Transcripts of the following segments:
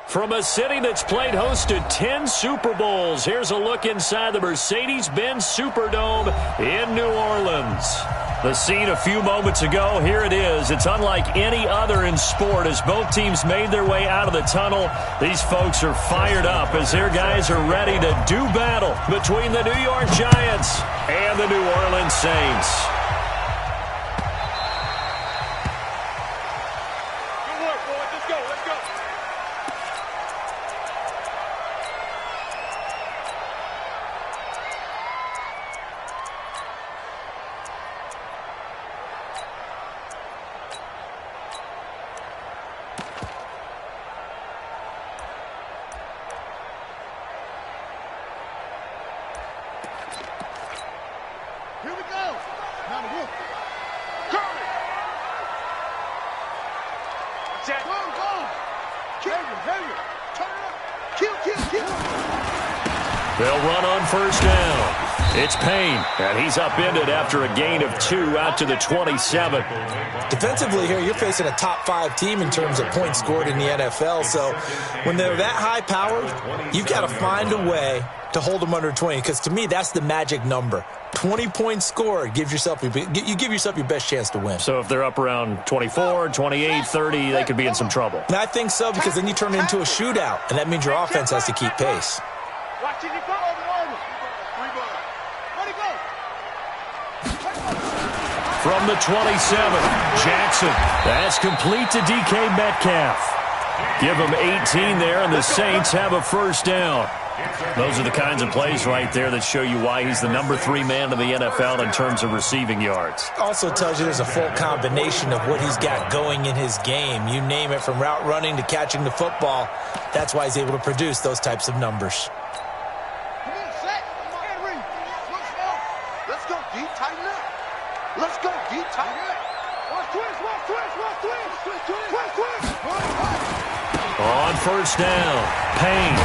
From a city that's played host to 10 Super Bowls, here's a look inside the Mercedes-Benz Superdome in New Orleans. The scene a few moments ago, here it is. It's unlike any other in sport as both teams made their way out of the tunnel. These folks are fired up as their guys are ready to do battle between the New York Giants and the New Orleans Saints. Here we go. Now the roof. Curry. Jack. Go. Heavy. Turn it up. Kill. They'll run on first down. It's Payne, and he's upended after a gain of 2 out to the 27. Defensively here, you're facing a top 5 team in terms of points scored in the NFL. So when they're that high-powered, you've got to find a way to hold them under 20, because to me, that's the magic number. 20 points scored, you give yourself your best chance to win. So if they're up around 24, 28, 30, they could be in some trouble. And I think so, because then you turn it into a shootout, and that means your offense has to keep pace. From the 27, Jackson. That's complete to DK Metcalf. Give him 18 there, and the Saints have a first down. Those are the kinds of plays right there that show you why he's the number 3 man in the NFL in terms of receiving yards. Also tells you there's a full combination of what he's got going in his game. You name it, from route running to catching the football. That's why he's able to produce those types of numbers. Let's go deep, tighten up. Let's go deep, tighten up. Watch twist. On first down, Payne.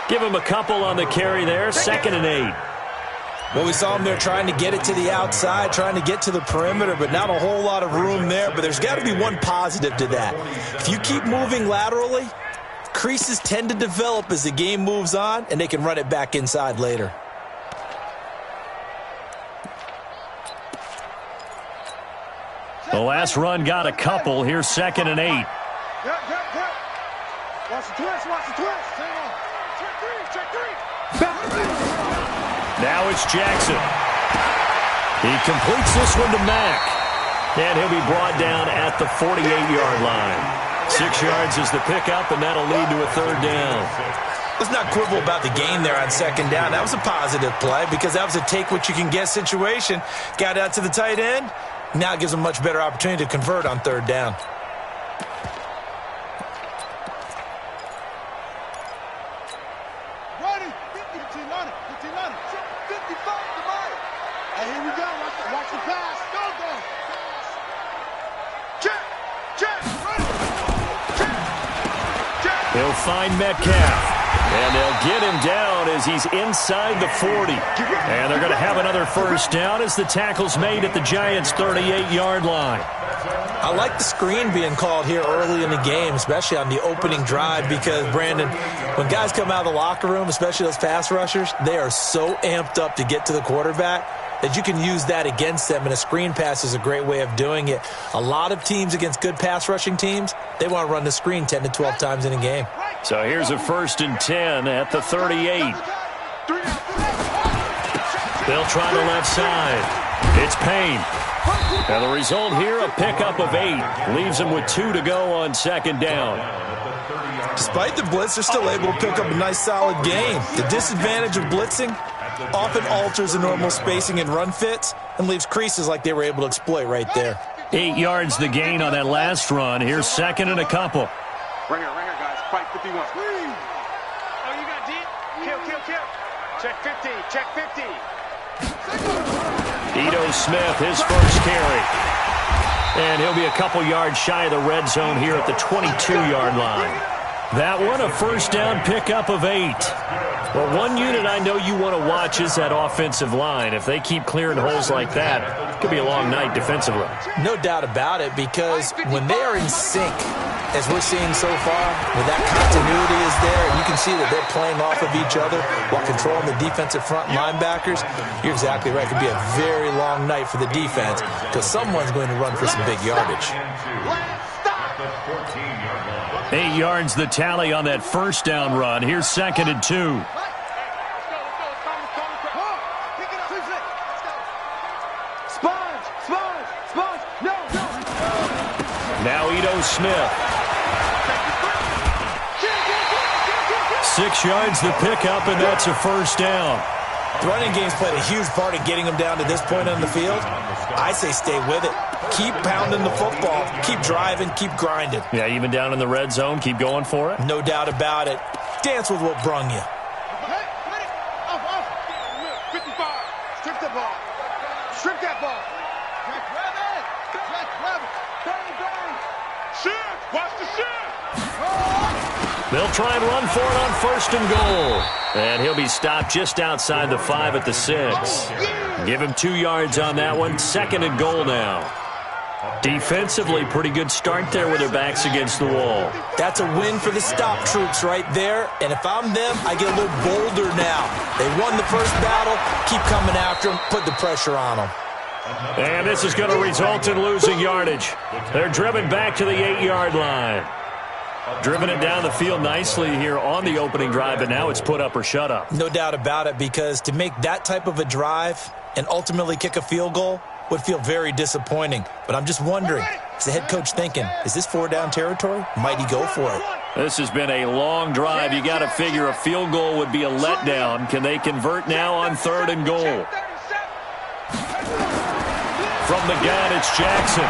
Give him a couple on the carry there, 2nd and 8. Well, we saw him there trying to get it to the outside, trying to get to the perimeter, but not a whole lot of room there. But there's got to be one positive to that. If you keep moving laterally, creases tend to develop as the game moves on, and they can run it back inside later. The last run got a couple. Here's 2nd and 8. Watch the twist. Check three. Now it's Jackson. He completes this one to Mack. And he'll be brought down at the 48-yard line. 6 yards is the pickup, and that'll lead to a 3rd down. Let's not quibble about the gain there on 2nd down. That was a positive play because that was a take-what-you-can-get situation. Got out to the tight end. Now it gives them a much better opportunity to convert on 3rd down. Ready. 15 on it. 55 to mine. And here we go. Watch the pass. Go. Check. He'll find Metcalf. And they'll get him down as he's inside the 40. And they're going to have another first down as the tackle's made at the Giants' 38-yard line. I like the screen being called here early in the game, especially on the opening drive, because, Brandon, when guys come out of the locker room, especially those pass rushers, they are so amped up to get to the quarterback that you can use that against them, and a screen pass is a great way of doing it. A lot of teams against good pass rushing teams, they want to run the screen 10 to 12 times in a game. So here's a 1st and 10 at the 38. They'll try the left side. It's Payne. And the result here, a pickup of 8. Leaves them with 2 to go on 2nd down. Despite the blitz, they're still able to pick up a nice, solid gain. The disadvantage of blitzing often alters the normal spacing and run fits and leaves creases like they were able to exploit right there. 8 yards the gain on that last run. Here's 2nd and a couple. Right here, guys. Fight 51. Oh, you got deep? Kill. Check 50. Ito Smith, his first carry. And he'll be a couple yards shy of the red zone here at the 22-yard line. That one, a first down pickup of 8. Well, one unit I know you want to watch is that offensive line. If they keep clearing holes like that, it could be a long night defensively. No doubt about it, because when they are in sync, as we're seeing so far, when that continuity is there, and you can see that they're playing off of each other while controlling the defensive front linebackers, you're exactly right. It could be a very long night for the defense because someone's going to run for some big yardage. 8 yards the tally on that first down run. Here's 2nd and 2. Now Ito Smith. 6 yards the pickup, and that's a first down. The running game's played a huge part in getting them down to this point on the field. I say stay with it. Keep pounding the football. Keep driving. Keep grinding. Yeah, even down in the red zone, keep going for it. No doubt about it. Dance with what brung you. 55. Strip the ball. Strip that ball. Shift. Watch the shift. They'll try and run for it on 1st and goal. And he'll be stopped just outside the 5 at the 6. Give him 2 yards on that one. 2nd and goal now. Defensively, pretty good start there with their backs against the wall. That's a win for the stop troops right there. And if I'm them, I get a little bolder now. They won the first battle. Keep coming after them. Put the pressure on them. And this is going to result in losing yardage. They're driven back to the 8-yard line. Driven it down the field nicely here on the opening drive, and now it's put up or shut up. No doubt about it, because to make that type of a drive and ultimately kick a field goal would feel very disappointing. But I'm just wondering, is the head coach thinking, is this 4-down territory? Might he go for it? This has been a long drive. You got to figure a field goal would be a letdown. Can they convert now on 3rd and goal? From the gun, it's Jackson.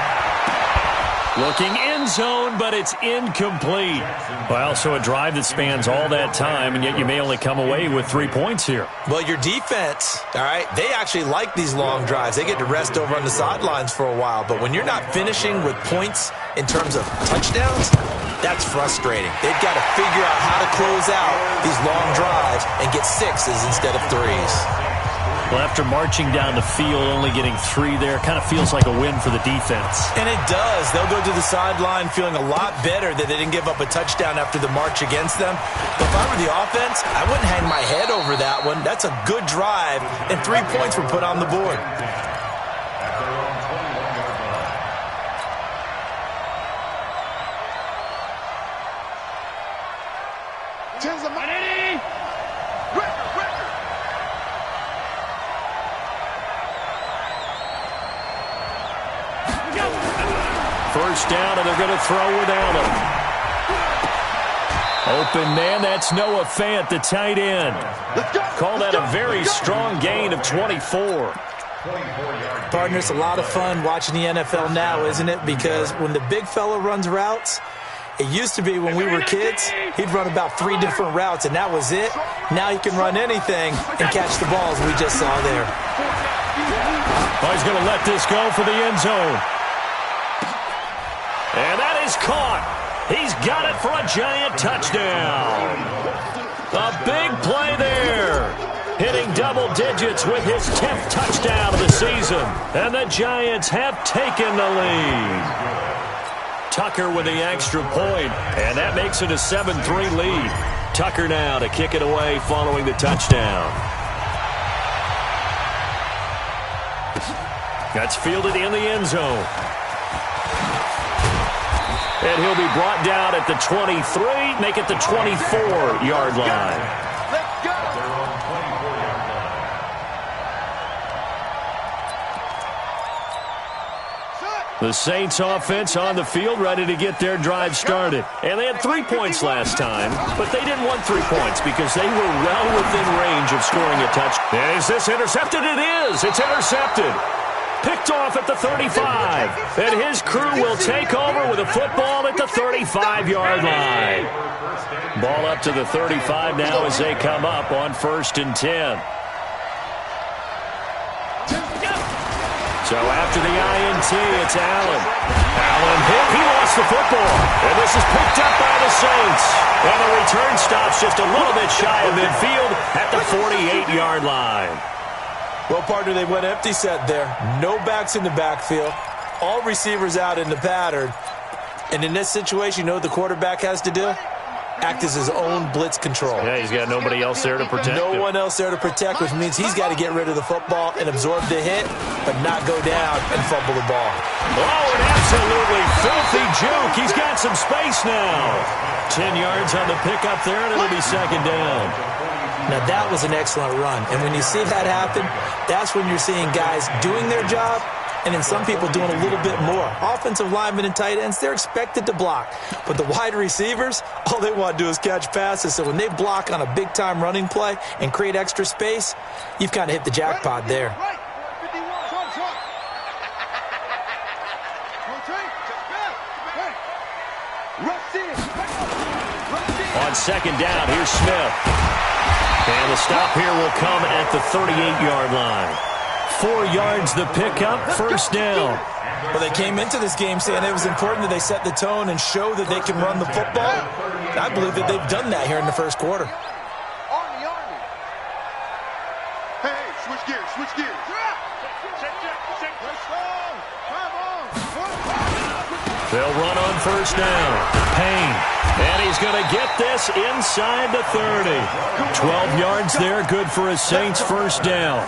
Looking end zone, but it's incomplete. Well, so a drive that spans all that time, and yet you may only come away with 3 points here. Well, your defense, all right, they actually like these long drives. They get to rest over on the sidelines for a while. But when you're not finishing with points in terms of touchdowns, that's frustrating. They've got to figure out how to close out these long drives and get 6s instead of 3s. Well, after marching down the field, only getting 3 there, kind of feels like a win for the defense. And it does. They'll go to the sideline feeling a lot better that they didn't give up a touchdown after the march against them. But if I were the offense, I wouldn't hang my head over that one. That's a good drive, and 3 points were put on the board. First down, and they're going to throw without him. Open man, that's Noah Fant, the tight end. Call that a very strong gain of 24. Partner, it's a lot of fun watching the NFL now, isn't it? Because when the big fella runs routes, it used to be when we were kids, he'd run about 3 different routes, and that was it. Now he can run anything and catch the balls we just saw there. Oh, he's going to let this go for the end zone. And that is caught. He's got it for a giant touchdown. A big play there. Hitting double digits with his 10th touchdown of the season. And the Giants have taken the lead. Tucker with the extra point, and that makes it a 7-3 lead. Tucker now to kick it away following the touchdown. That's fielded in the end zone. And he'll be brought down at the 23, make it the 24-yard line. Let's go. The Saints offense on the field ready to get their drive started. And they had 3 points last time, but they didn't want 3 points because they were well within range of scoring a touchdown. And is this intercepted? It is. It's intercepted. Picked off at the 35. And his crew will take over with a football at the 35-yard line. Ball up to the 35 now as they come up on 1st and 10. So after the INT, it's Allen. Allen hit. He lost the football. And this is picked up by the Saints. And the return stops just a little bit shy of midfield at the 48-yard line. Well, partner, they went empty set there. No backs in the backfield. All receivers out in the pattern. And in this situation, you know what the quarterback has to do? Act as his own blitz control. Yeah, he's got nobody else there to protect him. No one else there to protect, which means he's got to get rid of the football and absorb the hit, but not go down and fumble the ball. Oh, an absolutely filthy juke. He's got some space now. 10 yards on the pickup there, and it'll be second down. Now, that was an excellent run. And when you see that happen, that's when you're seeing guys doing their job and then some people doing a little bit more. Offensive linemen and tight ends, they're expected to block. But the wide receivers, all they want to do is catch passes. So when they block on a big-time running play and create extra space, you've kind of hit the jackpot there. On second down, here's Smith. And the stop here will come at the 38-yard line. 4 yards the pickup, first down. Well, they came into this game saying it was important that they set the tone and show that they can run the football. And I believe that they've done that here in the first quarter. Hey, switch gears, switch gears. They'll run on first down. Payne. And he's going to get this inside the 30. 12 yards there, good for a Saints first down.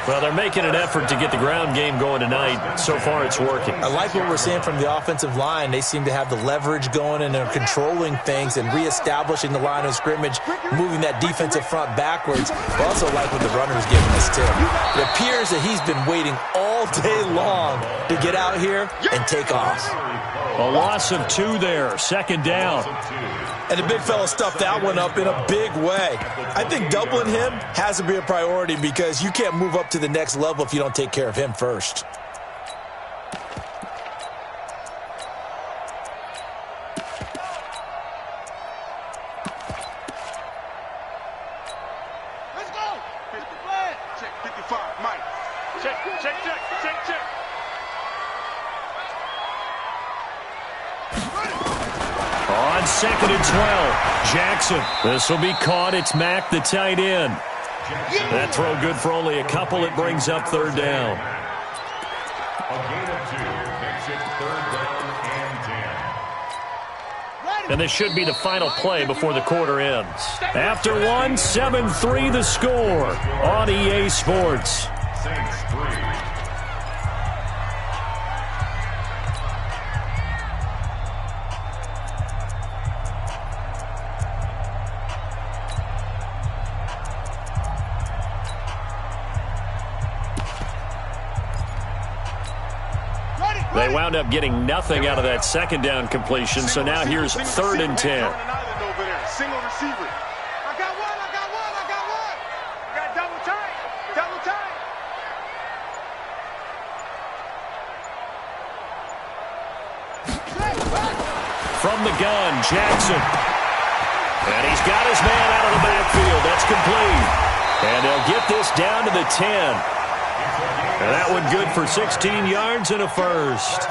Well, they're making an effort to get the ground game going tonight. So far, it's working. I like what we're seeing from the offensive line. They seem to have the leverage going, and they're controlling things and reestablishing the line of scrimmage, moving that defensive front backwards. I also like what the runner's giving us, too. It appears that he's been waiting all day long to get out here and take off. A loss of 2 there, second down. And the big fella stuffed that one up in a big way. I think doubling him has to be a priority because you can't move up to the next level if you don't take care of him first. Let's go. Check 55, Mike. Check. On second and 12, Jackson. This will be caught. It's Mack, the tight end. That throw good for only a couple. It brings up third down. A gain of 2 makes it third down and 10. And this should be the final play before the quarter ends. After one, 7-3 the score on EA Sports. Saints 3. They wound up getting nothing out of that second down completion, so now here's third and 10. Single receiver. I got one. I got double time. From the gun, Jackson. And he's got his man out of the backfield. That's complete. And they'll get this down to the 10. And that one good for 16 yards and a first.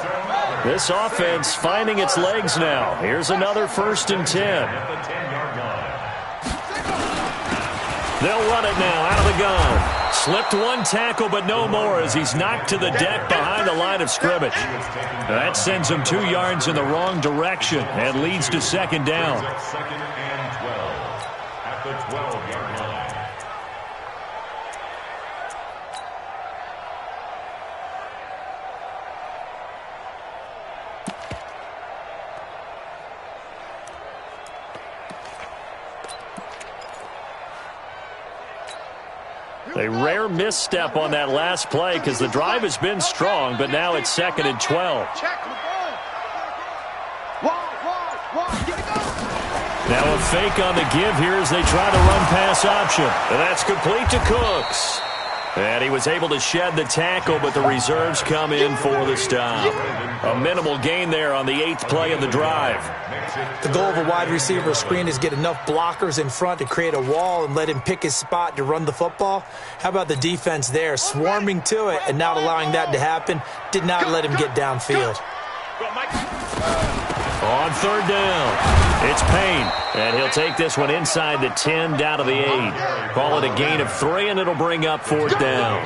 This offense finding its legs now. Here's another first and 10. They'll run it now out of the gun. Slipped one tackle, but no more as he's knocked to the deck behind the line of scrimmage. That sends him 2 yards in the wrong direction and leads to second down. Second and 12 at the 12-yard line. A rare misstep on that last play because the drive has been strong, but now it's second and 12. Now a fake on the give here as they try to run pass option. And that's complete to Cooks. And he was able to shed the tackle, but the reserves come in for the stop. A minimal gain there on the 8th play of the drive. The goal of a wide receiver screen is get enough blockers in front to create a wall and let him pick his spot to run the football. How about the defense there, swarming to it and not allowing that to happen? Did not let him get downfield. On third down, it's Payne, and he'll take this one inside the 10 down to the 8. Call it a gain of 3, and it'll bring up fourth down.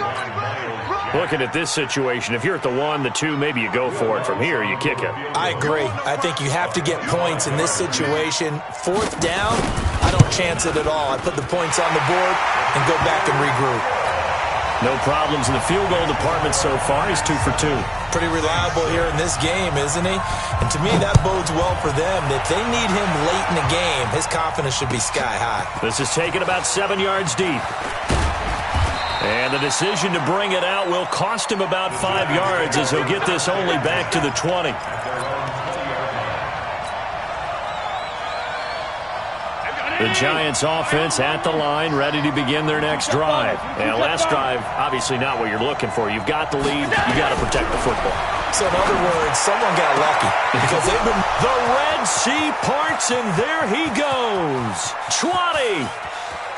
Looking at this situation, if you're at the 1, the 2, maybe you go for it. From here, you kick it. I agree. I think you have to get points in this situation. Fourth down, I don't chance it at all. I put the points on the board and go back and regroup. No problems in the field goal department so far. He's 2 for 2. Pretty reliable here in this game, isn't he? And to me, that bodes well for them. If they need him late in the game, his confidence should be sky high. This is taken about 7 yards deep. And the decision to bring it out will cost him about 5 yards as he'll get this only back to the 20. The Giants offense at the line, ready to begin their next drive. And last drive, obviously not what you're looking for. You've got the lead. You've got to protect the football. So in other words, someone got lucky because they've been... The Red Sea parts, and there he goes. 20.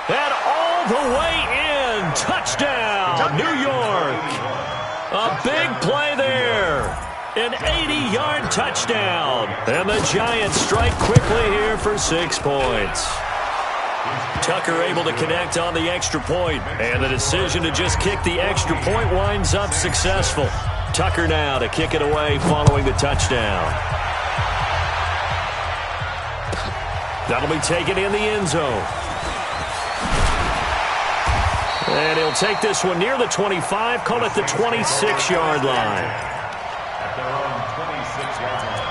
And all the way in. Touchdown, New York. A big play there. An 80-yard touchdown. And the Giants strike quickly here for 6 points. Tucker able to connect on the extra point, and the decision to just kick the extra point winds up successful. Tucker now to kick it away following the touchdown. That'll be taken in the end zone. And he'll take this one near the 25, call it the 26-yard line. At their own 26-yard line.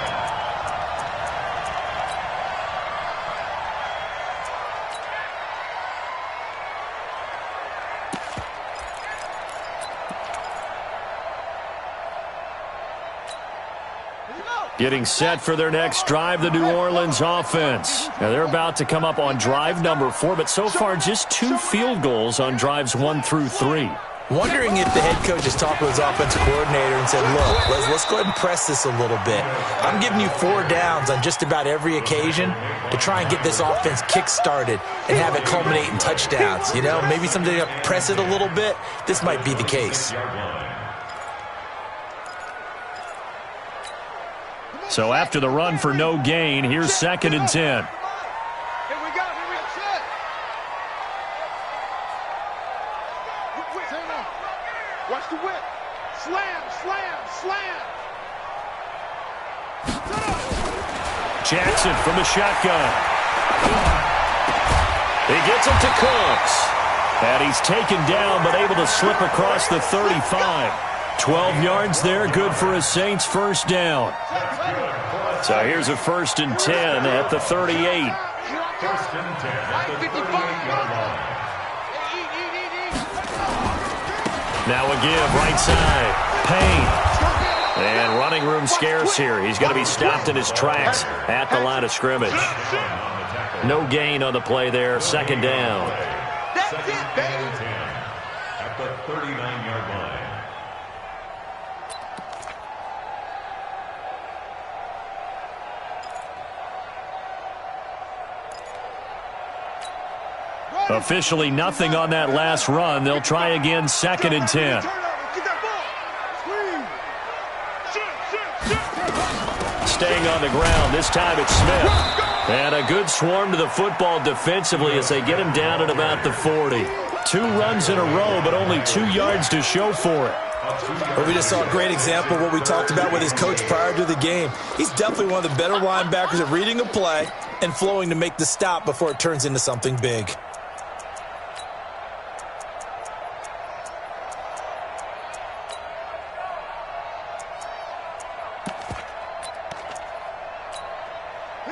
Getting set for their next drive, the New Orleans offense. Now they're about to come up on drive number 4, but so far just 2 field goals on drives 1 through 3. Wondering if the head coach has talked with his offensive coordinator and said, look, let's go ahead and press this a little bit. I'm giving you 4 downs on just about every occasion to try and get this offense kick-started and have it culminate in touchdowns. You know, maybe someday you press it a little bit. This might be the case. So after the run for no gain, here's 2nd and 10. Here we go. Watch the whip. Slam, slam, slam. Jackson from the shotgun. He gets it to Cooks. And he's taken down but able to slip across the 35. 12 yards there, good for a Saints first down. So here's a 1st and 10 at the 38. 1st and 10 at the 38-yard line. Now a give, right side. Payne. And running room scarce here. He's going to be stopped in his tracks at the line of scrimmage. No gain on the play there, 2nd down. 2nd and 10 at the 39-yard line. Officially nothing on that last run. They'll try again, 2nd and 10. Staying on the ground, this time it's Smith. And a good swarm to the football defensively as they get him down at about the 40. 2 runs in a row, but only 2 yards to show for it. Well, we just saw a great example of what we talked about with his coach prior to the game. He's definitely one of the better linebackers at reading a play and flowing to make the stop before it turns into something big.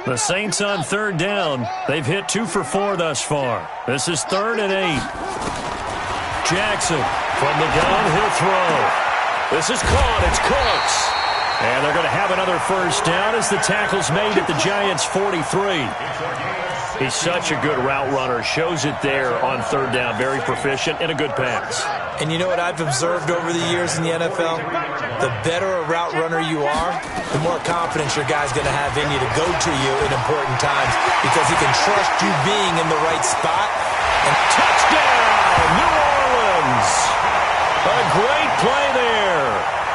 The Saints on 3rd down. They've hit 2 for 4 thus far. This is 3rd and 8. Jackson from the gun, he'll throw. This is caught. It's Cooks. And they're going to have another first down as the tackle's made at the Giants' 43. He's such a good route runner. Shows it there on 3rd down. Very proficient and a good pass. And you know what I've observed over the years in the NFL? The better a route runner you are, the more confidence your guy's going to have in you to go to you in important times because he can trust you being in the right spot. And touchdown, New Orleans! A great play there.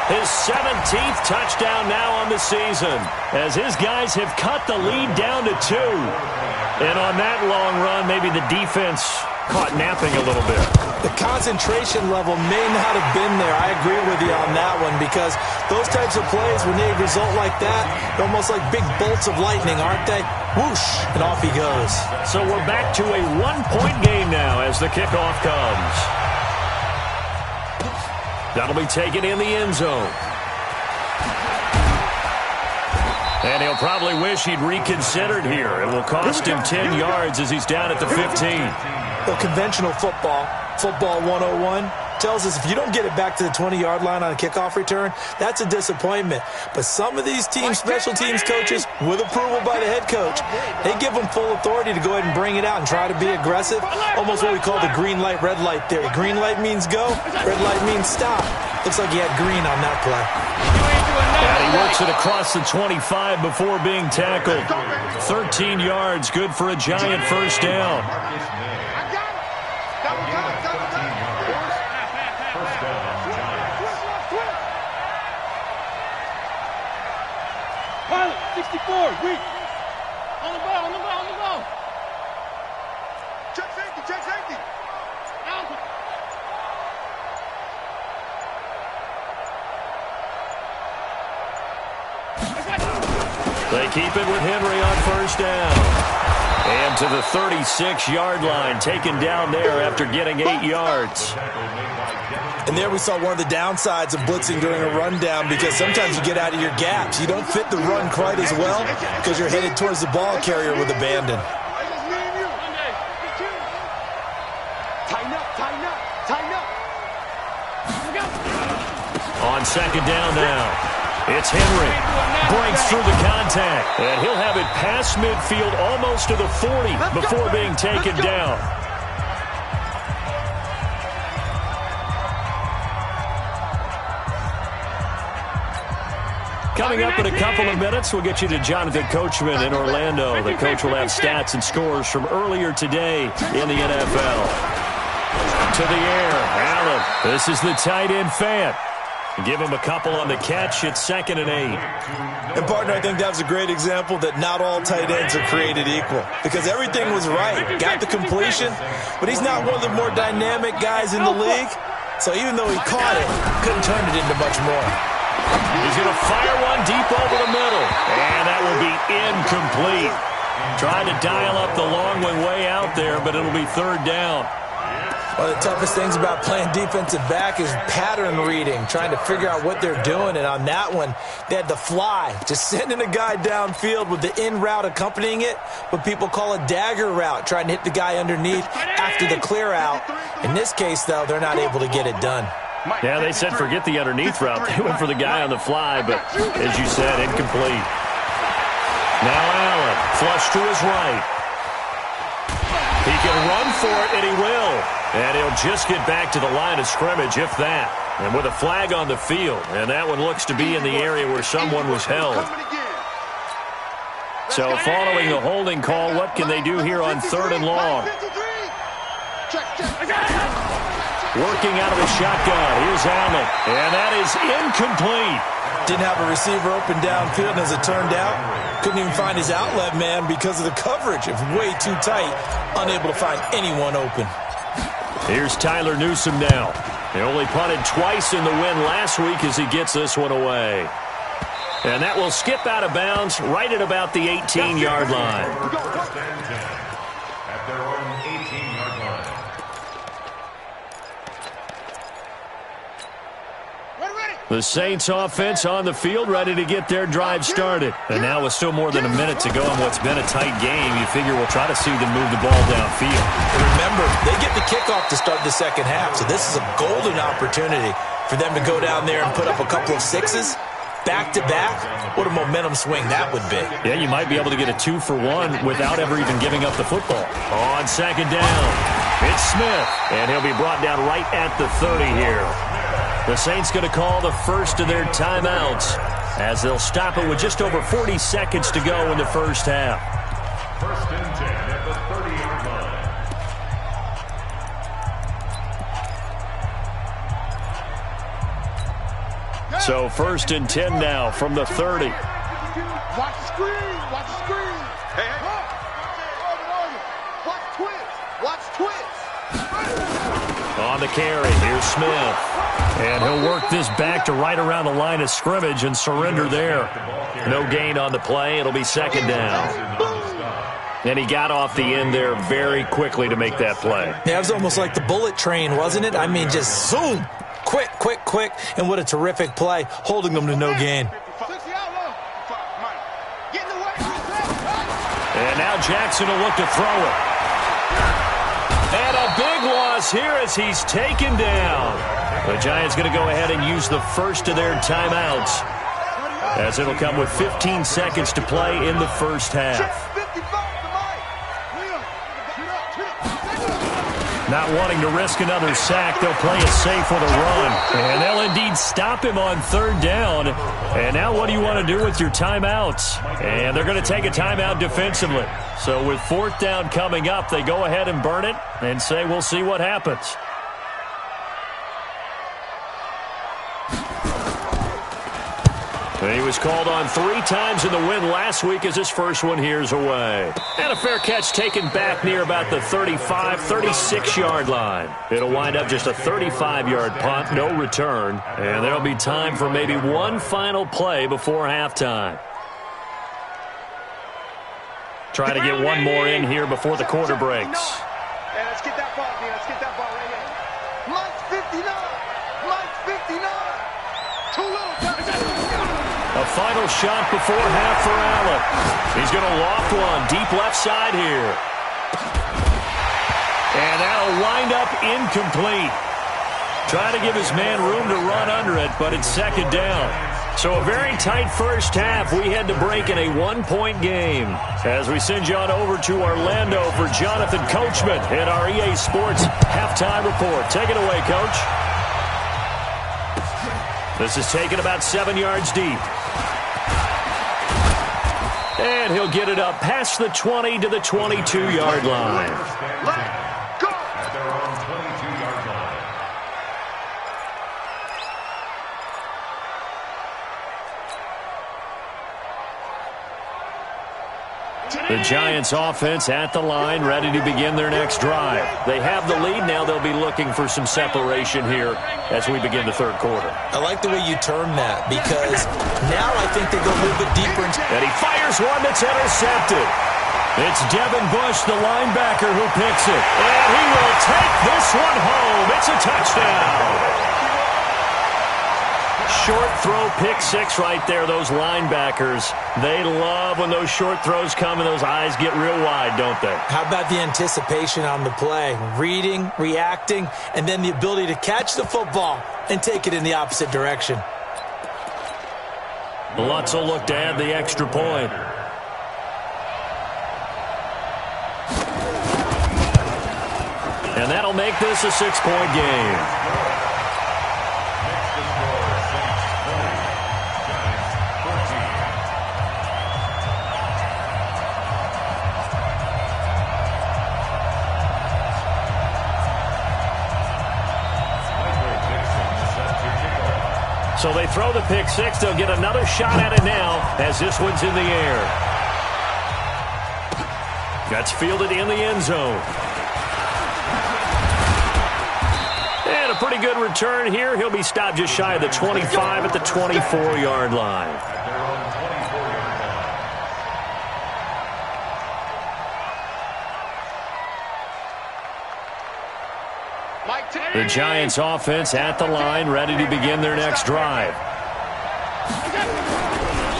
His 17th touchdown now on the season, as his guys have cut the lead down to 2. And on that long run, maybe the defense caught napping a little bit. The concentration level may not have been there. I agree with you on that one, because those types of plays, when they result like that, they're almost like big bolts of lightning, aren't they? Whoosh, and off he goes. So we're back to a 1-point game now as the kickoff comes. That'll be taken in the end zone. And he'll probably wish he'd reconsidered here. It will cost him 10 yards as he's down at the 15. Well, conventional football 101, tells us if you don't get it back to the 20-yard line on a kickoff return, that's a disappointment. But some of these teams, special teams coaches, with approval by the head coach, they give them full authority to go ahead and bring it out and try to be aggressive. Almost what we call the green light, red light theory. Green light means go, red light means stop. Looks like he had green on that play. And he works it across the 25 before being tackled. 13 yards, good for a giant first down. Pilot, 64, weak. On the ball. Check safety. They keep it with Henry on first down. And to the 36-yard line, taken down there after getting 8 yards. And there we saw one of the downsides of blitzing during a rundown, because sometimes you get out of your gaps. You don't fit the run quite as well because you're headed towards the ball carrier with abandon. Tighten up. On second down now, it's Henry. Breaks through the contact, and he'll have it past midfield almost to the 40 before being taken down. Coming up in a couple of minutes, we'll get you to Jonathan Coachman in Orlando. The coach will have stats and scores from earlier today in the NFL. To the air, Allen. This is the tight end Fant. Give him a couple on the catch. It's 2nd and 8. And, partner, I think that was a great example that not all tight ends are created equal, because everything was right. Got the completion, but he's not one of the more dynamic guys in the league. So even though he caught it, couldn't turn it into much more. He's going to fire one deep over the middle, and that will be incomplete. Trying to dial up the long one way out there, but it'll be 3rd down. One of the toughest things about playing defensive back is pattern reading, trying to figure out what they're doing. And on that one, they had the fly, just sending a guy downfield with the in route accompanying it, what people call a dagger route, trying to hit the guy underneath after the clear out. In this case, though, they're not able to get it done. Yeah, they said forget the underneath route. They went for the guy on the fly, but as you said, incomplete. Now Allen, flush to his right. He can run for it, and he will. And he'll just get back to the line of scrimmage, if that. And with a flag on the field, and that one looks to be in the area where someone was held. So following the holding call, what can they do here on 3rd and long? Working out of the shotgun. Here's Allen, and that is incomplete. Didn't have a receiver open downfield, and as it turned out, couldn't even find his outlet man because of the coverage. It was way too tight, unable to find anyone open. Here's Tyler Newsome now. He only punted twice in the win last week as he gets this one away. And that will skip out of bounds right at about the 18-yard line. At their own 18-yard line. The Saints offense on the field, ready to get their drive started. And now with still more than a minute to go in what's been a tight game, you figure we'll try to see them move the ball downfield. And remember, they get the kickoff to start the second half, so this is a golden opportunity for them to go down there and put up a couple of sixes. Back-to-back, what a momentum swing that would be. Yeah, you might be able to get a 2-for-1 without ever even giving up the football. On second down, it's Smith, and he'll be brought down right at the 30 here. The Saints going to call the first of their timeouts as they'll stop it with just over 40 seconds to go in the first half. 1st and 10 at the 30-yard line. So 1st and 10 now from the 30. Watch the screen. Watch the screen. Hey, hey. Watch twist. Watch twist. On the carry, here's Smith. And he'll work this back to right around the line of scrimmage and surrender there. No gain on the play. It'll be 2nd down. And he got off the end there very quickly to make that play. Yeah, it was almost like the bullet train, wasn't it? I mean, just zoom. Quick, quick, quick. And what a terrific play, holding them to no gain. And now Jackson will look to throw it. And a big loss here as he's taken down. The Giants going to go ahead and use the first of their timeouts, as it'll come with 15 seconds to play in the first half. Not wanting to risk another sack, they'll play it safe with a run. And they'll indeed stop him on 3rd down. And now what do you want to do with your timeouts? And they're going to take a timeout defensively. So with 4th down coming up, they go ahead and burn it and say we'll see what happens. He was called on 3 times in the win last week as his first one here's away. And a fair catch taken back near about the 35, 36-yard line. It'll wind up just a 35-yard punt, no return. And there'll be time for maybe one final play before halftime. Try to get one more in here before the quarter breaks. Hey, let's get that ball, man. Let's get that ball right here. Mike's 59. Mike's 59. Too little. A final shot before half for Allen. He's going to loft one deep left side here. And that'll wind up incomplete. Try to give his man room to run under it, but it's 2nd down. So a very tight first half. We head to break in a 1-point game as we send you on over to Orlando for Jonathan Coachman in our EA Sports halftime report. Take it away, Coach. This is taken about 7 yards deep. And he'll get it up past the 20 to the 22-yard line. At their own 22-yard line. The Giants offense at the line, ready to begin their next drive. They have the lead. Now they'll be looking for some separation here as we begin the 3rd quarter. I like the way you term that, because now I think they go a little bit deeper. And he fires one that's intercepted. It's Devin Bush, the linebacker, who picks it. And he will take this one home. It's a touchdown. Short throw, pick 6 right there. Those linebackers, they love when those short throws come and those eyes get real wide, don't they? How about the anticipation on the play? Reading, reacting, and then the ability to catch the football and take it in the opposite direction. Lutz will look to add the extra point. And that'll make this a 6-point game. So they throw the pick 6. They'll get another shot at it now as this one's in the air. That's fielded in the end zone. And a pretty good return here. He'll be stopped just shy of the 25 at the 24-yard line. The Giants offense at the line, ready to begin their next drive.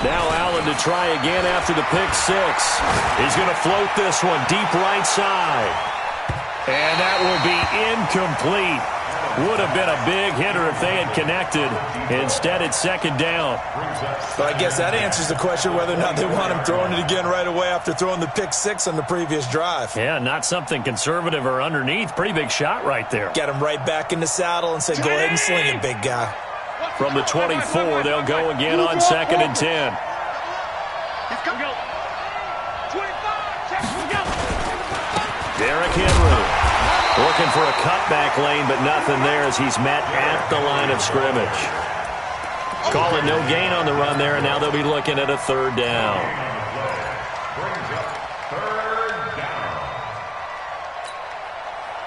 Now Allen to try again after the pick 6. He's going to float this one deep right side. And that will be incomplete. Would have been a big hitter if they had connected. Instead, it's 2nd down. But I guess that answers the question whether or not they want him throwing it again right away after throwing the pick 6 on the previous drive. Yeah, not something conservative or underneath. Pretty big shot right there. Get him right back in the saddle and say, go ahead and sling it, big guy. From the 24, they'll go again on 2nd and 10. Derrick Henry looking for a cutback lane, but nothing there as he's met at the line of scrimmage. Call it no gain on the run there, and now they'll be looking at a third down.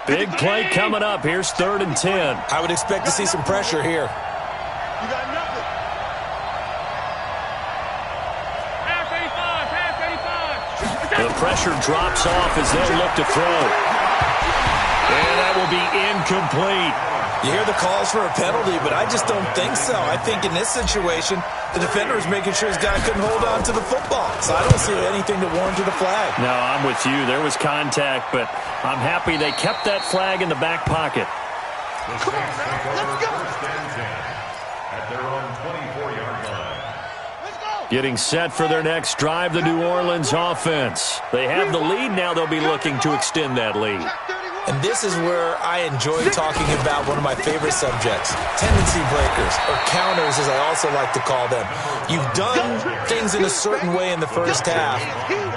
Big play coming up. Here's 3rd and 10. I would expect to see some pressure here. You got nothing. The pressure drops off as they'll look to throw. And that will be incomplete. You hear the calls for a penalty, but I just don't think so. I think in this situation, the defender is making sure his guy couldn't hold on to the football. So I don't see anything to warrant a flag. No, I'm with you. There was contact, but I'm happy they kept that flag in the back pocket. Come on, man. Let's go. At their own 24-yard line. Let's go. Getting set for their next drive, the New Orleans offense. They have the lead now. They'll be looking to extend that lead. And this is where I enjoy talking about one of my favorite subjects, tendency breakers, or counters as I also like to call them. You've done things in a certain way in the first half,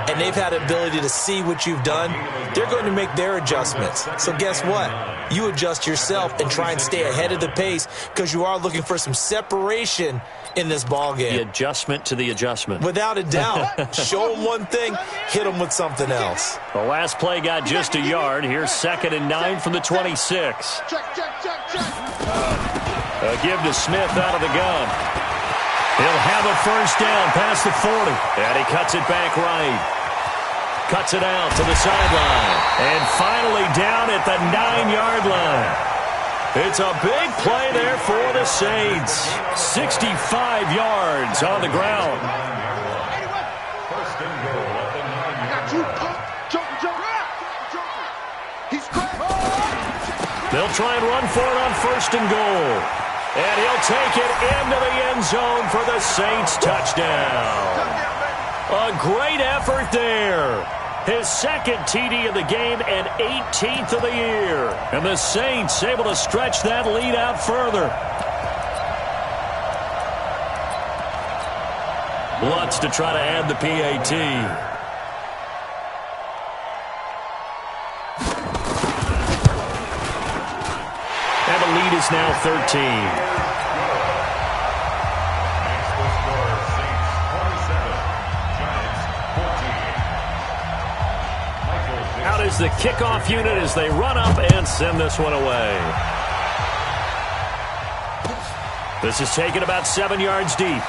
and they've had the ability to see what you've done. They're going to make their adjustments. So guess what? You adjust yourself and try and stay ahead of the pace because you are looking for some separation in this ball game. The adjustment to the adjustment. Without a doubt. Show them one thing, hit them with something else. The last play got just a yard. Here's 2nd and 9 from the 26. Check. A give to Smith out of the gun. He'll have a first down past the 40. And he cuts it back right. Cuts it out to the sideline. And finally down at the 9-yard line. It's a big play there for the Saints. 65 yards on the ground. First and goal at the 9-yard line. He's cracked. They'll try and run for it on 1st and goal. And he'll take it into the end zone for the Saints touchdown. A great effort there. His 2nd TD of the game and 18th of the year. And the Saints able to stretch that lead out further. Lutz to try to add the PAT. And the lead is now 13. Out is the kickoff unit as they run up and send this one away. This is taken about 7 yards deep.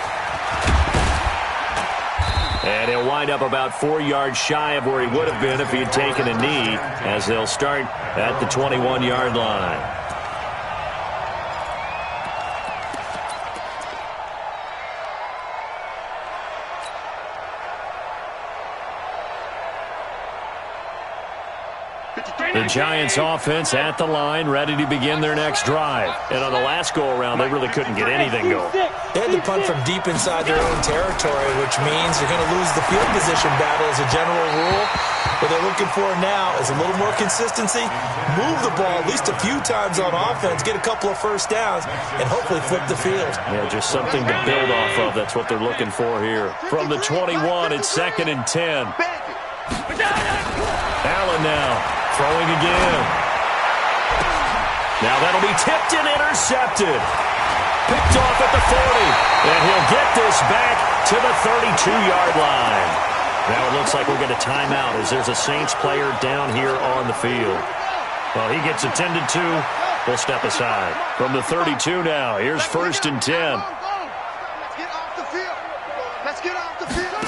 And he'll wind up about 4 yards shy of where he would have been if he had taken a knee, as they'll start at the 21-yard line. The Giants offense at the line, ready to begin their next drive. And on the last go-around, they really couldn't get anything going. They had to punt from deep inside their own territory, which means you're going to lose the field position battle as a general rule. What they're looking for now is a little more consistency, move the ball at least a few times on offense, get a couple of first downs, and hopefully flip the field. Yeah, just something to build off of. That's what they're looking for here. From the 21, it's 2nd and 10. Allen now. Throwing again. Now that'll be tipped and intercepted. Picked off at the 40. And he'll get this back to the 32-yard line. Now it looks like we'll get a timeout as there's a Saints player down here on the field. Well, he gets attended to. We'll step aside. From the 32 now, here's 1st and 10. Let's get off the field. Let's get off the field.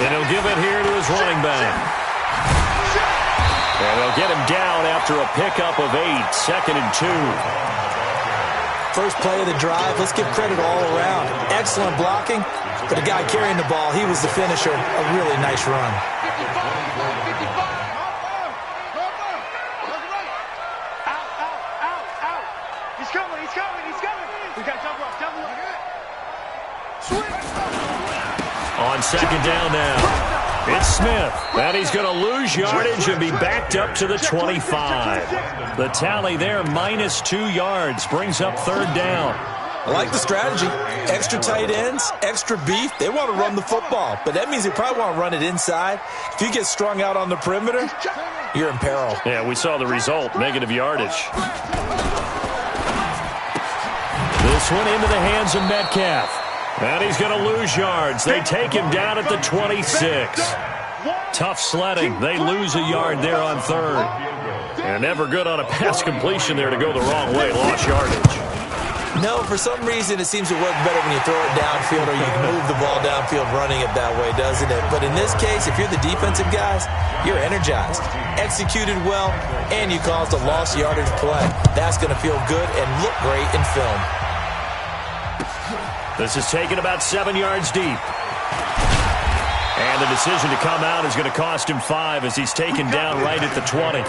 And he'll give it here to his running back. And they'll get him down after a pickup of 8, 2nd and 2. First play of the drive, let's give credit all around. Excellent blocking, but the guy carrying the ball, he was the finisher. A really nice run. 55. Out. He's coming. We got double up. Swing. On 2nd down now. It's Smith. And he's going to lose yardage and be backed up to the 25. The tally there, -2 yards, brings up 3rd down. I like the strategy. Extra tight ends, extra beef. They want to run the football, but that means they probably want to run it inside. If you get strung out on the perimeter, you're in peril. Yeah, we saw the result, negative yardage. This one into the hands of Metcalf. And he's going to lose yards. They take him down at the 26. Tough sledding. They lose a yard there on third. And never good on a pass completion there to go the wrong way. Lost yardage. No, for some reason it seems to work better when you throw it downfield or you can move the ball downfield running it that way, doesn't it? But in this case, if you're the defensive guys, you're energized, executed well, and you caused a lost yardage play. That's going to feel good and look great in film. This is taken about 7 yards deep. And the decision to come out is going to cost him 5 as he's taken down right at the 20.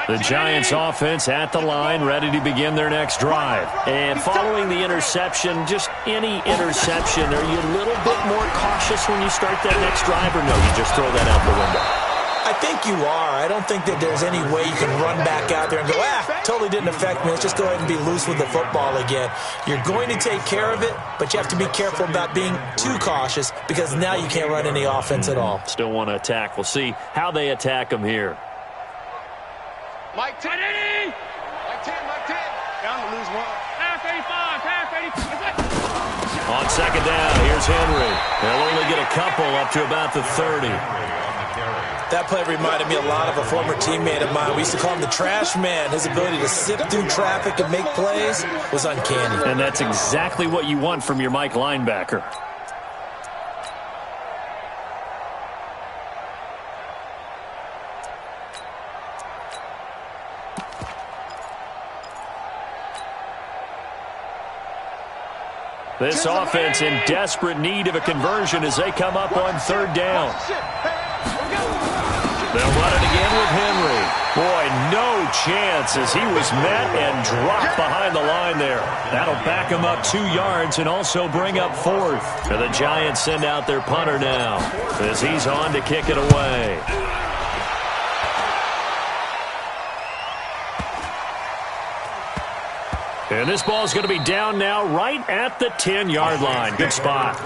The Giants offense at the line, ready to begin their next drive. And following the interception, just any interception, are you a little bit more cautious when you start that next drive, or no, you just throw that out the window? I think you are. I don't think that there's any way you can run back out there and go, totally didn't affect me. Let's just go ahead and be loose with the football again. You're going to take care of it, but you have to be careful about being too cautious because now you can't run any offense at all. Still want to attack. We'll see how they attack them here. Mike 10. Mike 10. Down to lose one. Half 85. On second down, here's Henry. They'll only get a couple up to about the 30. That play reminded me a lot of a former teammate of mine. We used to call him the trash man. His ability to sift through traffic and make plays was uncanny. And that's exactly what you want from your Mike linebacker. This offense in desperate need of a conversion as they come up on third down. They'll run it again with Henry. Boy, no chance as he was met and dropped behind the line there. That'll back him up 2 yards and also bring up fourth. And the Giants send out their punter now as he's on to kick it away. And this ball's going to be down now right at the 10-yard line. Good spot.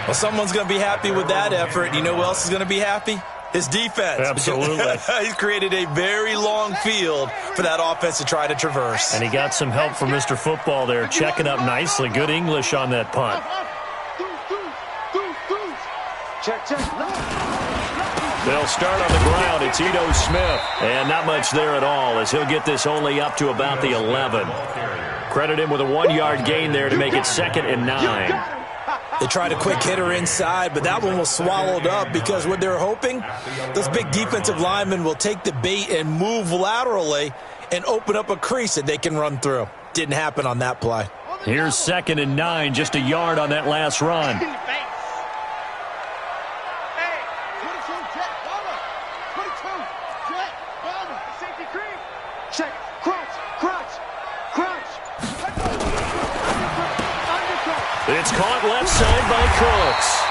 Well, someone's going to be happy with that effort. You know who else is going to be happy? His defense. Absolutely. He's created a very long field for that offense to try to traverse. And he got some help from Mr. Football there, checking up nicely. Good English on that punt. Check. They'll start on the ground. It's Ito Smith. And not much there at all as he'll get this only up to about the 11. Credit him with a 1-yard gain there to make it 2nd and 9. They tried a quick hitter inside, but that one was swallowed up because what they're hoping, those big defensive linemen will take the bait and move laterally and open up a crease that they can run through. Didn't happen on that play. Here's 2nd and 9, just a yard on that last run. Check. Crunch. It's caught left side by Cooks.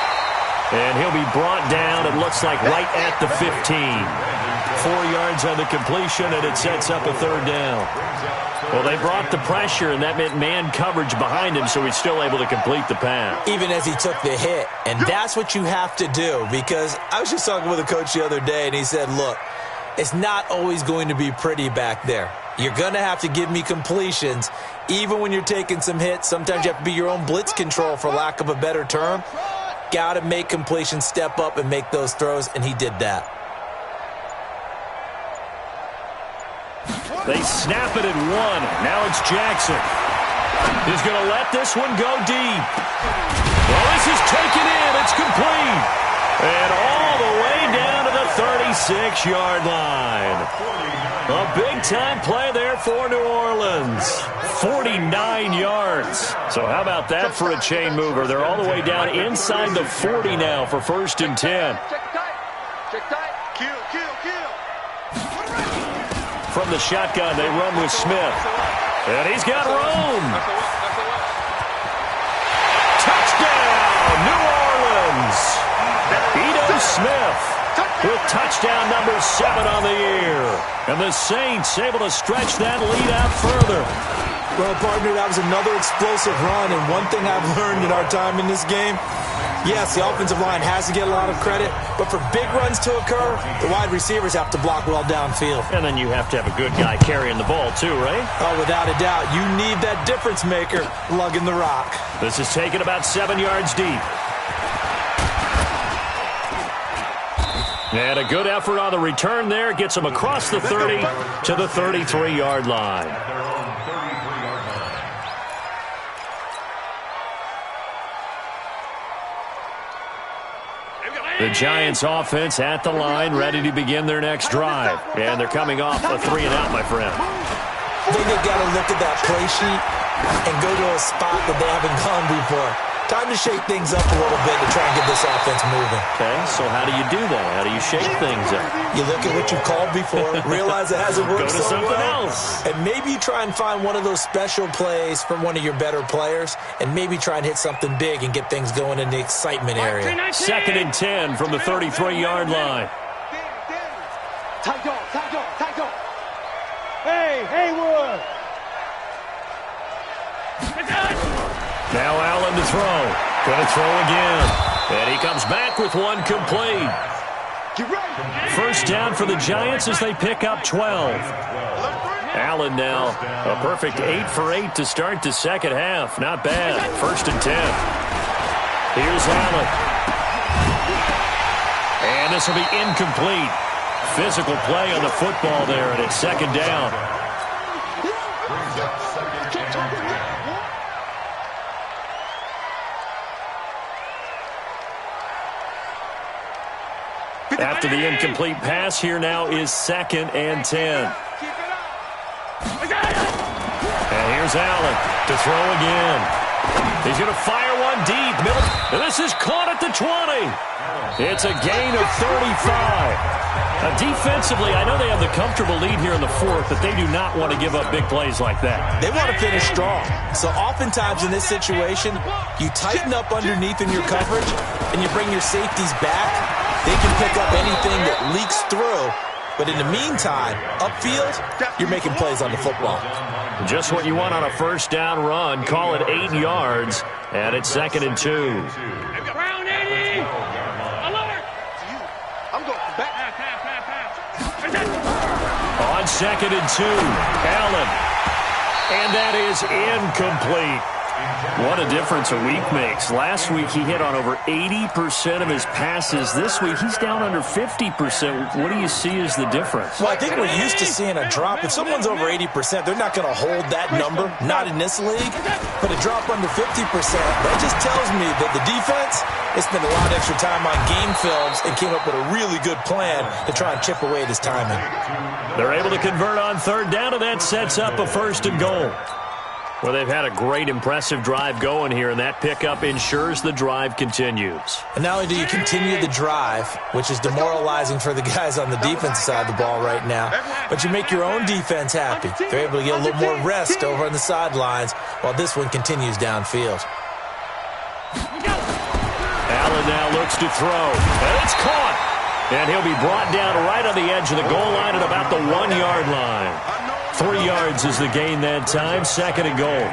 And he'll be brought down, it looks like, right at the 15. 4 yards on the completion, and it sets up a third down. Well, they brought the pressure, and that meant man coverage behind him, so he's still able to complete the pass. Even as he took the hit. And that's what you have to do, because I was just talking with a coach the other day, and he said, look, it's not always going to be pretty back there. You're going to have to give me completions. Even when you're taking some hits, sometimes you have to be your own blitz control, for lack of a better term. Got to make completions, step up, and make those throws, and he did that. They snap it at 1. Now it's Jackson. He's going to let this one go deep. Well, this is taken in. It's complete. And all the way down to the 36-yard line. A big-time play there for New Orleans. 49 yards. So how about that for a chain mover? They're all the way down inside the 40 now for 1st and 10. Check tight. Kill. From the shotgun, they run with Smith. And he's got room. Touchdown, New Orleans. Ito Smith with touchdown number 7 on the year. And the Saints able to stretch that lead out further. Well, partner, that was another explosive run, and one thing I've learned in our time in this game, yes, the offensive line has to get a lot of credit, but for big runs to occur, the wide receivers have to block well downfield. And then you have to have a good guy carrying the ball too, right? Oh, without a doubt. You need that difference maker lugging the rock. This is taken about 7 yards deep. And a good effort on the return there. Gets him across the 30 to the 33-yard line. The Giants offense at the line, ready to begin their next drive. And they're coming off a 3-and-out, my friend. I think they've got to look at that play sheet and go to a spot that they haven't gone before. Time to shake things up a little bit to try and get this offense moving. Okay, so how do you do that? How do you shake things up? You look at what you called before, realize it hasn't worked Go to so something well, else. and maybe you try and find one of those special plays from one of your better players, and maybe try and hit something big and get things going in the excitement area. 2nd and 10 from the 33-yard line. Tight. Hey, Haywood. Now Allen to throw. Going to throw again. And he comes back with one complete. Get ready. First down for the Giants as they pick up 12. Allen now a perfect 8 for 8 to start the second half. Not bad. 1st and 10. Here's Allen. And this will be incomplete. Physical play on the football there, and it's 2nd down. After the incomplete pass, here now is 2nd and 10. And here's Allen to throw again. He's going to fire one deep. Middle. And this is caught at the 20. It's a gain of 35. Defensively, I know they have the comfortable lead here in the 4th, but they do not want to give up big plays like that. They want to finish strong. So oftentimes in this situation, you tighten up underneath in your coverage, and you bring your safeties back. They can pick up anything that leaks through. But in the meantime, upfield, you're making plays on the football. Just what you want on a first down run. Call it 8 yards, and it's 2nd and 2. Brown 80. Alert. I'm going back. On 2nd and 2, Allen. And that is incomplete. What a difference a week makes. Last week he hit on over 80% of his passes. This week he's down under 50%. What do you see as the difference? Well, I think we're used to seeing a drop. If someone's over 80%, they're not going to hold that number, not in this league. But a drop under 50%, that just tells me that the defense has spent a lot of extra time on game films and came up with a really good plan to try and chip away at his timing. They're able to convert on 3rd down, and that sets up a 1st and goal. Well, they've had a great, impressive drive going here, and that pickup ensures the drive continues. And not only do you continue the drive, which is demoralizing for the guys on the defensive side of the ball right now, but you make your own defense happy. They're able to get a little more rest over on the sidelines while this one continues downfield. Allen now looks to throw, and it's caught. And he'll be brought down right on the edge of the goal line at about the 1-yard line. 3 yards is the gain that time, 2nd and goal.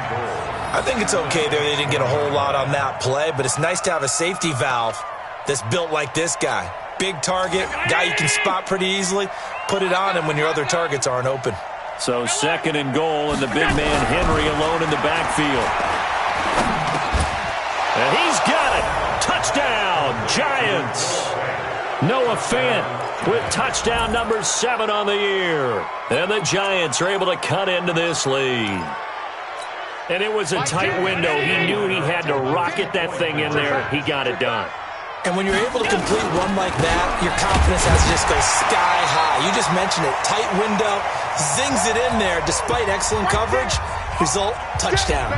I think it's okay there. They didn't get a whole lot on that play, but it's nice to have a safety valve that's built like this guy. Big target, guy you can spot pretty easily. Put it on him when your other targets aren't open. So 2nd and goal, and the big man Henry alone in the backfield. And he's got it. Touchdown, Giants. Noah Fant with touchdown number 7 on the year. And the Giants are able to cut into this lead. And it was a tight window. He knew he had to rocket that thing in there. He got it done. And when you're able to complete one like that, your confidence has to just go sky high. You just mentioned it. Tight window, zings it in there despite excellent coverage. Result, touchdown.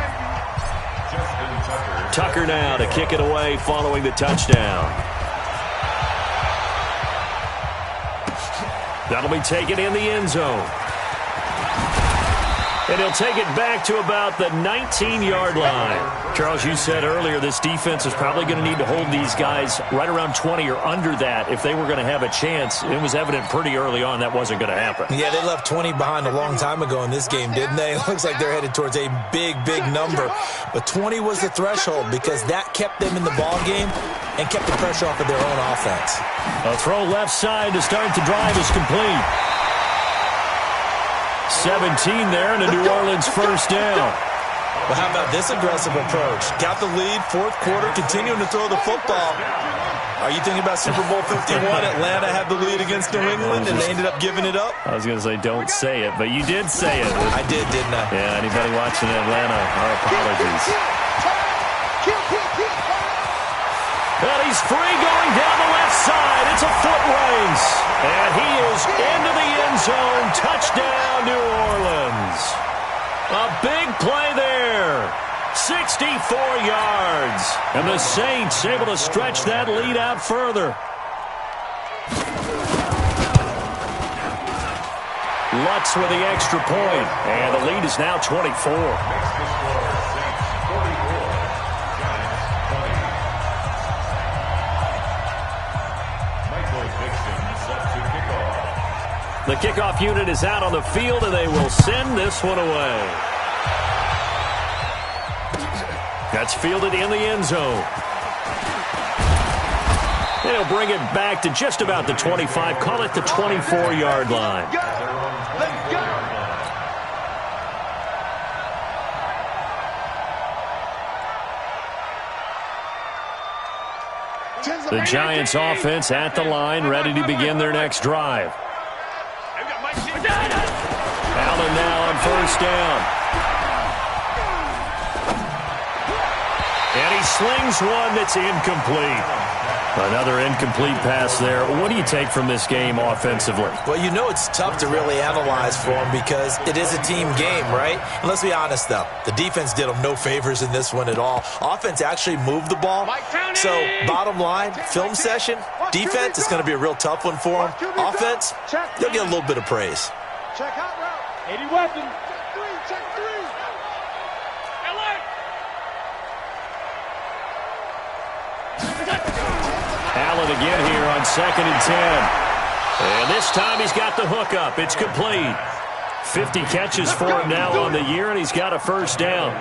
Tucker now to kick it away following the touchdown. That'll be taken in the end zone. And he'll take it back to about the 19-yard line. Charles, you said earlier this defense is probably going to need to hold these guys right around 20 or under that if they were going to have a chance. It was evident pretty early on that wasn't going to happen. Yeah, they left 20 behind a long time ago in this game, didn't they? It looks like they're headed towards a big, big number. But 20 was the threshold because that kept them in the ball game and kept the pressure off of their own offense. A throw left side to start the drive is complete. 17 there and a New Orleans first down. Well, how about this aggressive approach? Got the lead, fourth quarter, continuing to throw the football. Are you thinking about Super Bowl 51? Atlanta had the lead against New England, and they ended up giving it up? I was going to say don't say it, but you did say it. I did, didn't I? Yeah, anybody watching Atlanta, our apologies. Well, he's free going down the left side. It's a foot race. And he is into the end zone. Touchdown, New Orleans. A big play there. 64 yards. And the Saints able to stretch that lead out further. Lutz with the extra point. And the lead is now 24. The kickoff unit is out on the field, and they will send this one away. That's fielded in the end zone. And he'll bring it back to just about the 25. Call it the 24-yard line. Let's go. The Giants offense at the line, ready to begin their next drive. Allen now on first down. And he slings one that's incomplete. Another incomplete pass there. What do you take from this game offensively? Well, you know it's tough to really analyze for them because it is a team game, right? And let's be honest, though. The defense did them no favors in this one at all. Offense actually moved the ball. So, bottom line, film session, defense is going to be a real tough one for them. Offense, they'll get a little bit of praise. Check out route. 80 weapon. Check three. Check three. Allen again here on 2nd and 10. And this time he's got the hook up. It's complete. 50 catches for him now on the year, and he's got a first down.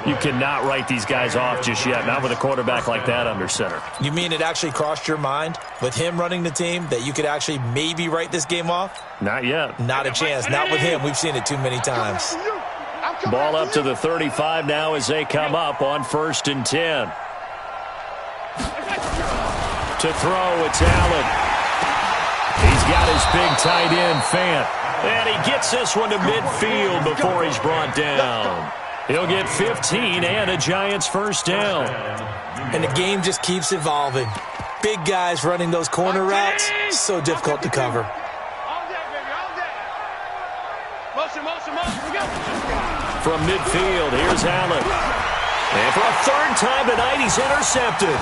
You cannot write these guys off just yet, not with a quarterback like that under center. You mean it actually crossed your mind with him running the team that you could actually maybe write this game off? Not yet. Not a chance. Not with him. We've seen it too many times. Ball up to the 35 now as they come up on 1st and 10. To throw, it's Allen. He's got his big tight end, Fant. And he gets this one to midfield before he's brought down. He'll get 15 and a Giants first down. And the game just keeps evolving. Big guys running those corner routes, so difficult to cover. All day, baby, all day. Motion, motion, motion. We go. From midfield, here's Allen. And for a third time tonight, he's intercepted.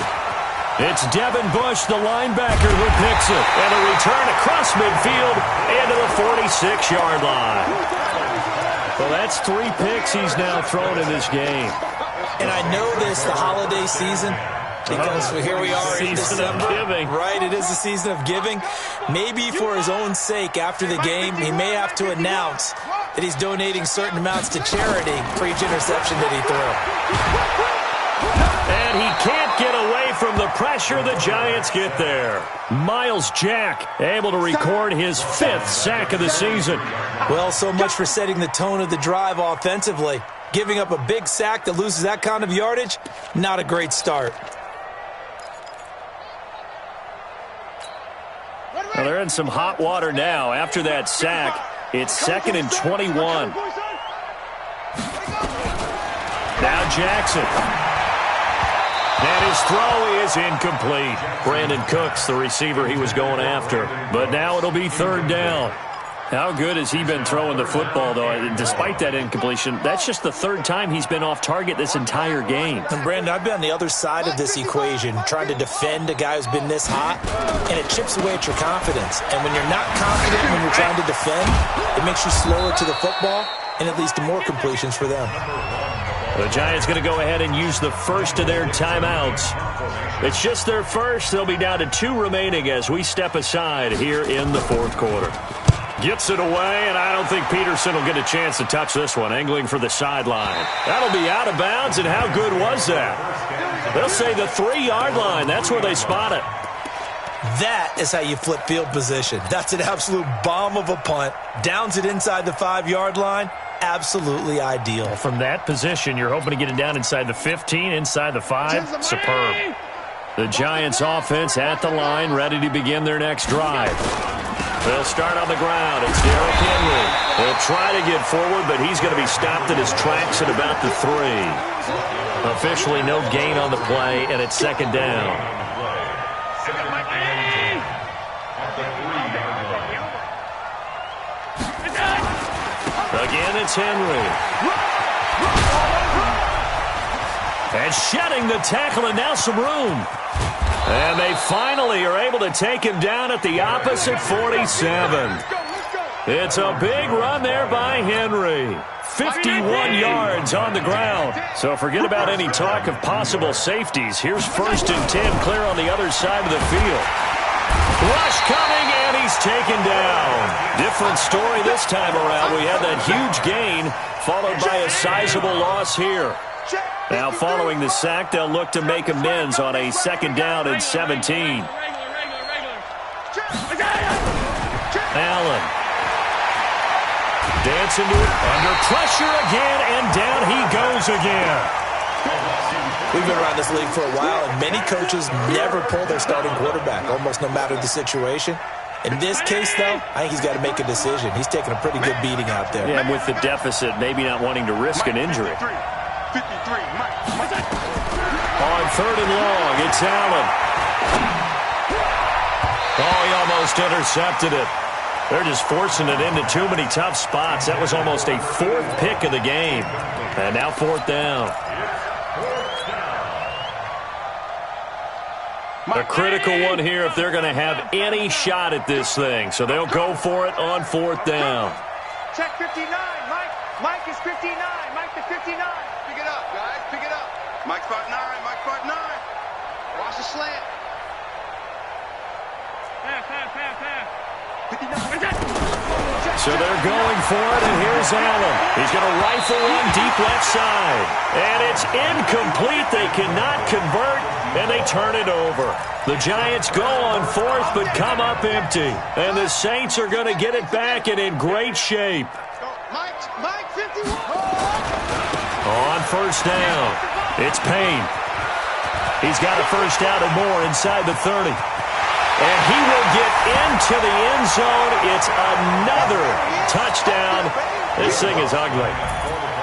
It's Devin Bush, the linebacker, who picks it. And a return across midfield into the 46-yard line. Well, that's 3 picks he's now thrown in this game. And I know this, the holiday season, because here we are in December. Right, it is the season of giving. Maybe for his own sake, after the game, he may have to announce that he's donating certain amounts to charity for each interception that he threw. And he can't get away from the pressure the Giants get there. Miles Jack able to record his 5th sack of the season. Well, so much for setting the tone of the drive offensively. Giving up a big sack that loses that kind of yardage, not a great start. Well, they're in some hot water now. After that sack, it's 2nd and 21. Now Jackson. And his throw is incomplete. Brandon Cooks, the receiver he was going after. But now it'll be 3rd down. How good has he been throwing the football, though? And despite that incompletion, that's just the third time he's been off target this entire game. And, Brandon, I've been on the other side of this equation, trying to defend a guy who's been this hot, and it chips away at your confidence. And when you're not confident when you're trying to defend, it makes you slower to the football, and it leads to more completions for them. The Giants going to go ahead and use the first of their timeouts. It's just their first. They'll be down to 2 remaining as we step aside here in the fourth quarter. Gets it away, and I don't think Peterson will get a chance to touch this one, angling for the sideline. That'll be out of bounds, and how good was that? They'll say the 3-yard line. That's where they spot it. That is how you flip field position. That's an absolute bomb of a punt. Downs it inside the 5-yard line. Absolutely ideal. From that position, you're hoping to get it down inside the 15, inside the 5. Superb. The Giants offense at the line, ready to begin their next drive. They'll start on the ground. It's Derrick Henry. He'll try to get forward, but he's going to be stopped at his tracks at about the 3. Officially no gain on the play, and it's second down. Again, it's Henry. And shedding the tackle, and now some room. And they finally are able to take him down at the opposite 47. It's a big run there by Henry. 51 yards on the ground. So forget about any talk of possible safeties. Here's 1st and 10 clear on the other side of the field. Rush coming, and he's taken down. Different story this time around. We had that huge gain, followed by a sizable loss here. Now, following the sack, they'll look to make amends on a 2nd down and 17. Allen. Dancing to it, under pressure again, and down he goes again. We've been around this league for a while, and many coaches never pull their starting quarterback, almost no matter the situation. In this case, though, I think he's got to make a decision. He's taking a pretty good beating out there. Yeah, and with the deficit, maybe not wanting to risk an injury. 53, Mike. On 3rd and long, it's Allen. Oh, he almost intercepted it. They're just forcing it into too many tough spots. That was almost a 4th pick of the game. And now 4th down. A critical one here if they're going to have any shot at this thing. So they'll go for it on 4th down. Check 59, Mike. Mike is 59. Mike to 59. Pick it up, guys. Pick it up. Mike spot 9. Mike spot 9. Watch the slant. So they're going for it, and here's Allen. He's going to rifle one deep left side. And it's incomplete. They cannot convert, and they turn it over. The Giants go on 4th, but come up empty. And the Saints are going to get it back and in great shape. Mike 51. On 1st down, it's Payne. He's got a 1st down and more inside the 30. And he will get into the end zone. It's another touchdown. This thing is ugly.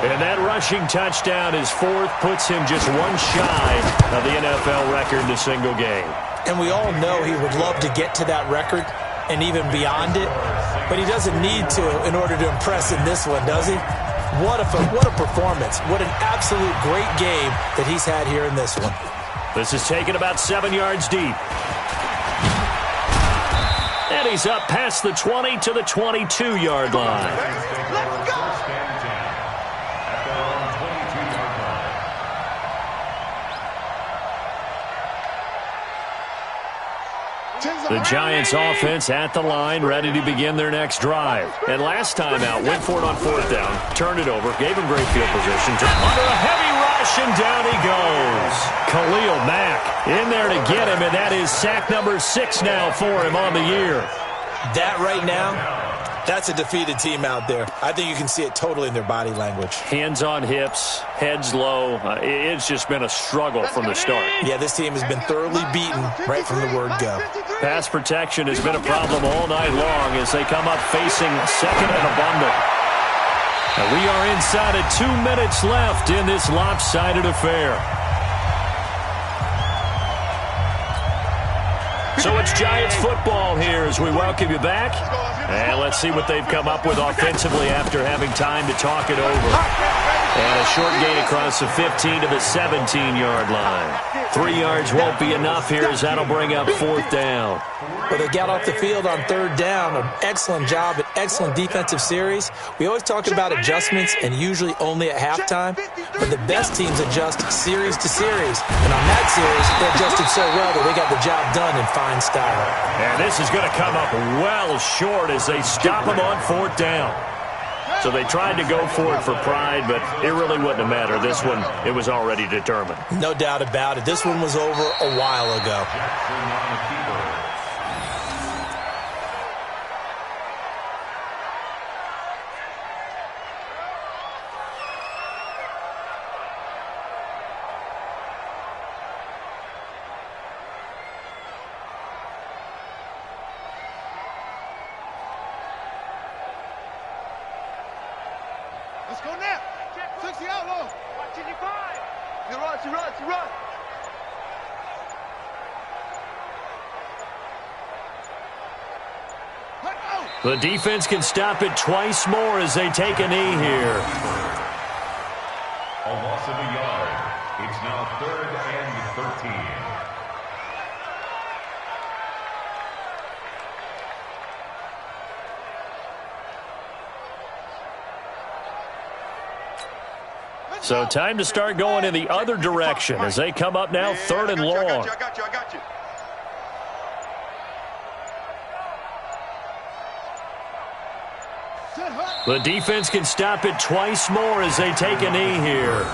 And that rushing touchdown is 4th, puts him just one shy of the NFL record in a single game. And we all know he would love to get to that record and even beyond it, but he doesn't need to in order to impress in this one, does he? What a performance. What an absolute great game that he's had here in this one. This is taken about 7 yards deep. And he's up past the 20 to the 22-yard line. Let's go. The Giants offense at the line, ready to begin their next drive. And last time out, went for it on 4th down, turned it over, gave him great field position, under a heavy rush, and down he goes. Khalil Mack in there to get him, and that is sack number 6 now for him on the year. That right now, that's a defeated team out there. I think you can see it totally in their body language. Hands on hips, heads low. It's just been a struggle from the start. Yeah, this team has been thoroughly beaten right from the word go. Pass protection has been a problem all night long as they come up facing 2nd and abundant. And we are inside of 2 minutes left in this lopsided affair. So it's Giants football here as we welcome you back. And let's see what they've come up with offensively after having time to talk it over. And a short gain across the 15 to the 17-yard line. 3 yards won't be enough here as that'll bring up 4th down. Well, they got off the field on 3rd down. An excellent job, an excellent defensive series. We always talk about adjustments and usually only at halftime. But the best teams adjust series to series. And on that series, they adjusted so well that they got the job done in fine style. And this is going to come up well short as they stop them on 4th down. So they tried to go for it for pride, but it really wouldn't have mattered. This one, it was already determined. No doubt about it. This one was over a while ago. Let's go now. 60 out low. Watch it, you five. You run. The defense can stop it twice more as they take a knee here. A loss of a yard. It's now 3rd and 13. So time to start going in the other direction as they come up now 3rd and long. I got you. The defense can stop it twice more as they take a knee here.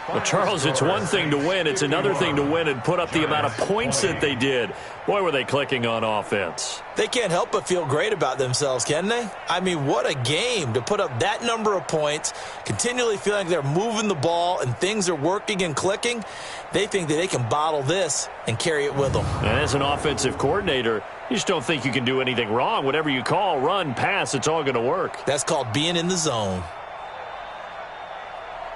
Well, Charles, it's one thing to win. It's another thing to win and put up the amount of points that they did. Boy, were they clicking on offense. They can't help but feel great about themselves, can they? I mean, what a game to put up that number of points, continually feeling like they're moving the ball and things are working and clicking. They think that they can bottle this and carry it with them. And as an offensive coordinator, you just don't think you can do anything wrong. Whatever you call, run, pass, it's all going to work. That's called being in the zone.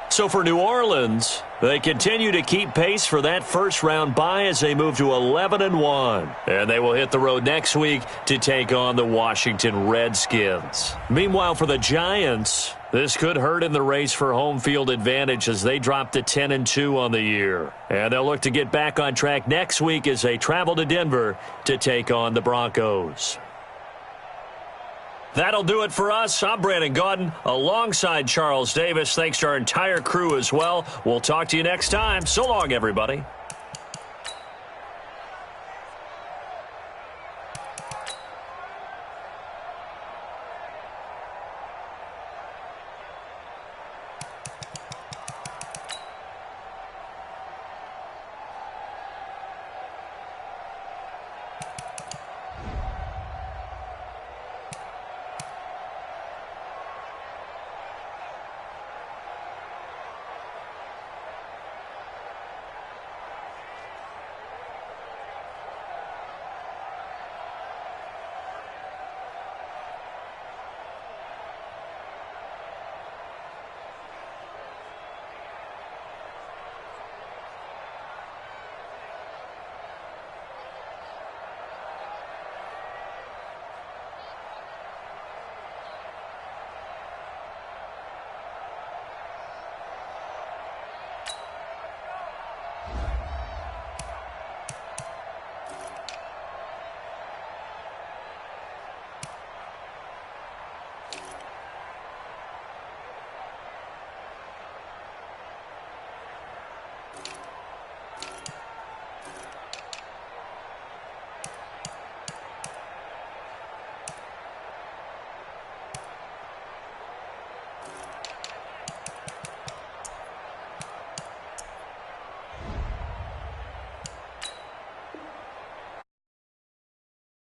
So for New Orleans, they continue to keep pace for that first-round bye as they move to 11-1. And they will hit the road next week to take on the Washington Redskins. Meanwhile, for the Giants, this could hurt in the race for home field advantage as they drop to 10-2 on the year. And they'll look to get back on track next week as they travel to Denver to take on the Broncos. That'll do it for us. I'm Brandon Gaudin alongside Charles Davis. Thanks to our entire crew as well. We'll talk to you next time. So long, everybody.